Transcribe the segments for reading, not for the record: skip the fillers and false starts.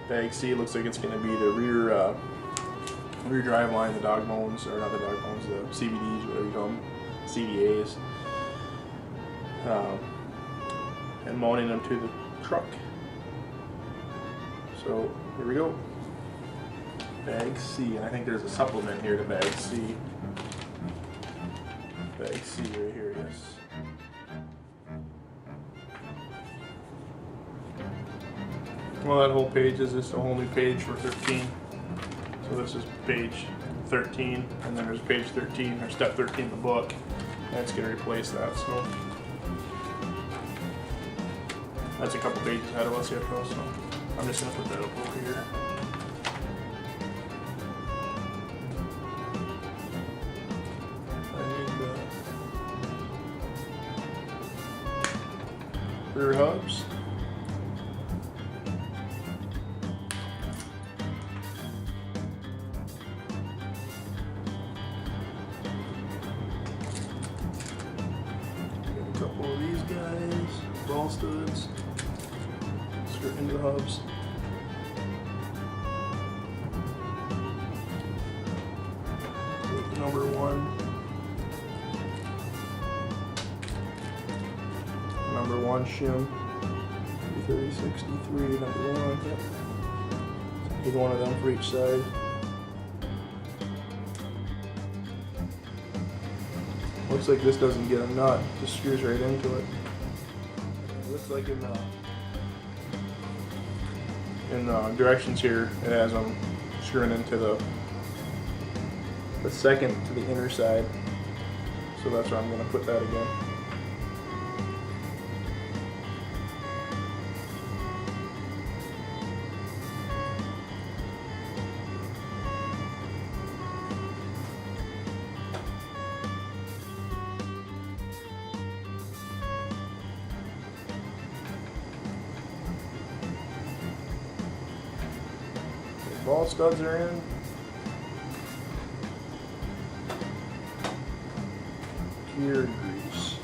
Bag C looks like it's going to be the rear drive line, the dog bones, or not the dog bones, the CVDs, whatever you call them, CVAs, and mounting them to the truck. So here we go. Bag C, and I think there's a supplement here to Bag C. Bag C right here, yes. Well, that whole page is just a whole new page for 13. So this is page 13, and then there's page 13, or step 13 of the book, and it's going to replace that. So that's a couple pages ahead of us yet, though, so I'm just going to put that up over here. I need the rear hubs. Couple of these guys, ball studs, straight into the hubs. Number one shim, 3063, number one. Yep. Need one of them for each side. Looks like this doesn't get a nut, just screws right into it. It looks like in the directions here, it has them screwing into the second to the inner side. So that's where I'm going to put that again. Ball studs are in. Gear grease.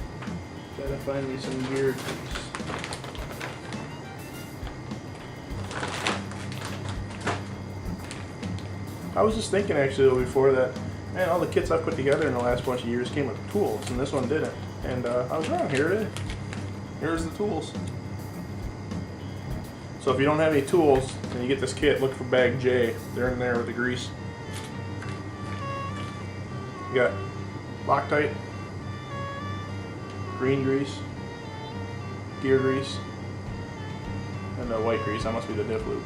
Gotta find me some gear grease. I was just thinking actually before that, man, all the kits I've put together in the last bunch of years came with tools, and this one didn't. And I was wrong. Here it is. Here's the tools. So if you don't have any tools and you get this kit, look for bag J. They're in there with the grease. You got Loctite, green grease, gear grease, and the white grease. That must be the diff loop.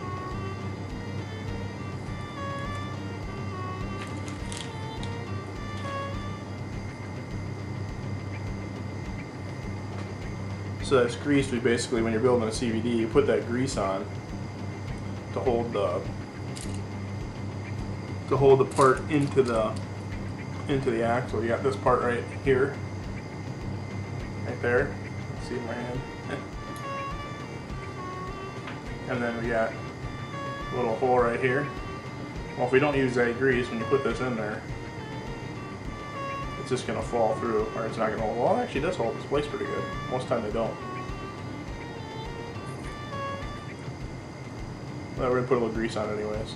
So that's grease. We basically, when you're building a CVD, you put that grease on to hold the part into the axle. You got this part right here, right there. Let's see in my hand. And then we got a little hole right here. Well, if we don't use that grease, when you put this in there, it's just going to fall through, or it's not going to hold. Well, actually, this holds its place pretty good. Most of the time they don't. But we're going to put a little grease on it anyways.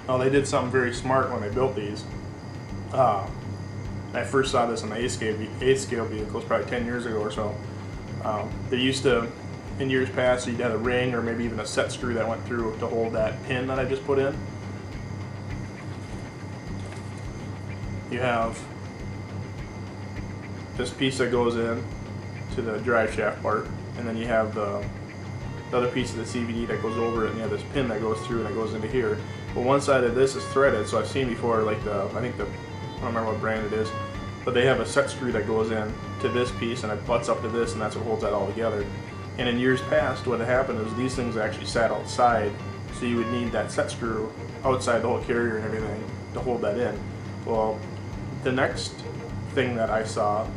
Well, they did something very smart when they built these. I first saw this on the A-scale vehicles probably 10 years ago or so. They used to, in years past, you'd have a ring or maybe even a set screw that went through to hold that pin that I just put in. You have this piece that goes in to the drive shaft part, and then you have the the other piece of the CVD that goes over it, and you have this pin that goes through and it goes into here. But one side of this is threaded, so I've seen before, like I don't remember what brand it is, but they have a set screw that goes in to this piece and it butts up to this, and that's what holds that all together. And in years past, what had happened is these things actually sat outside, so you would need that set screw outside the whole carrier and everything to hold that in. Well, the next thing that I saw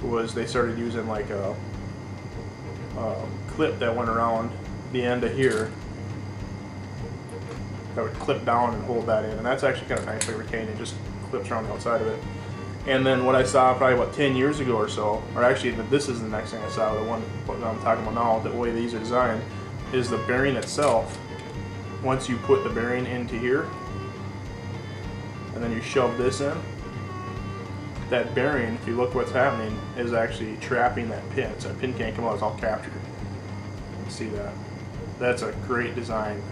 was they started using like a clip that went around the end of here that would clip down and hold that in, and that's actually kind of nicely retained. It just clips around the outside of it. And then what I saw probably about 10 years ago or so, or actually this is the next thing I saw, the one that I'm talking about now, the way these are designed, is the bearing itself. Once you put the bearing into here, and then you shove this in, that bearing, if you look what's happening, is actually trapping that pin. So that pin can't come out, it's all captured. You can see that. That's a great design.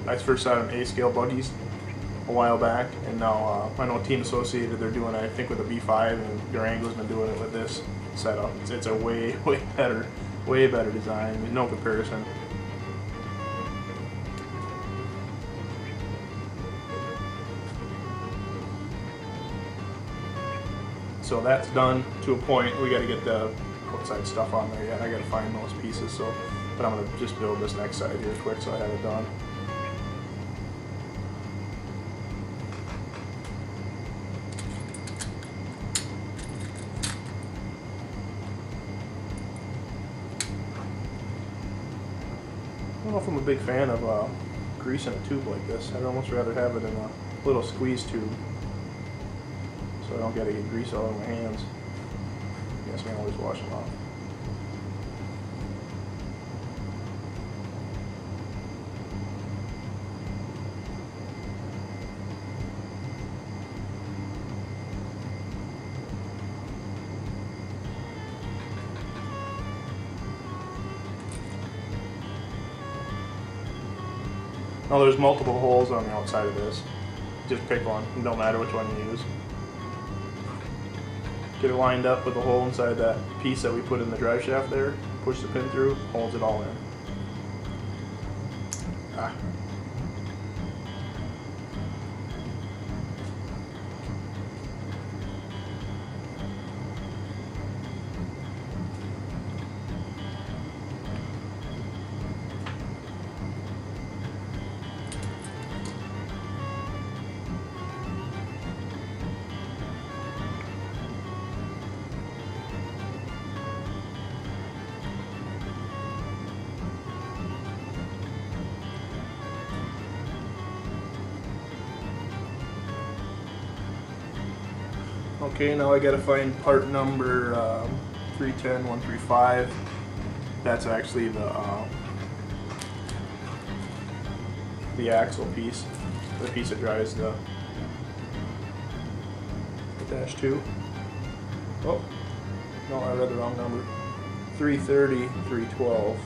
I first saw it in A-scale buggies a while back, and now I know Team Associated, they're doing it, I think, with the B5, and Durango's been doing it with this setup. It's a way better design, no comparison. So that's done to a point. We got to get the outside stuff on there yet. I got to find those pieces. So, but I'm gonna just build this next side here quick so I have it done. I don't know if I'm a big fan of greasing a tube like this. I'd almost rather have it in a little squeeze tube, so I don't get to get grease all over my hands. I guess I can always wash them off. Now there's multiple holes on the outside of this. Just pick one, it don't matter which one you use. Get it lined up with the hole inside that piece that we put in the drive shaft there. Push the pin through, holds it all in. Ah. Okay, now I gotta find part number 310135. That's actually the axle piece, the piece that drives the dash 2. Oh, no, I read the wrong number. 330, 312,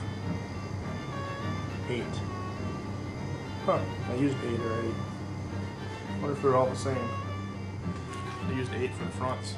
8. Huh, I used 8 already. I wonder if they're all the same. I used 8 for the fronts.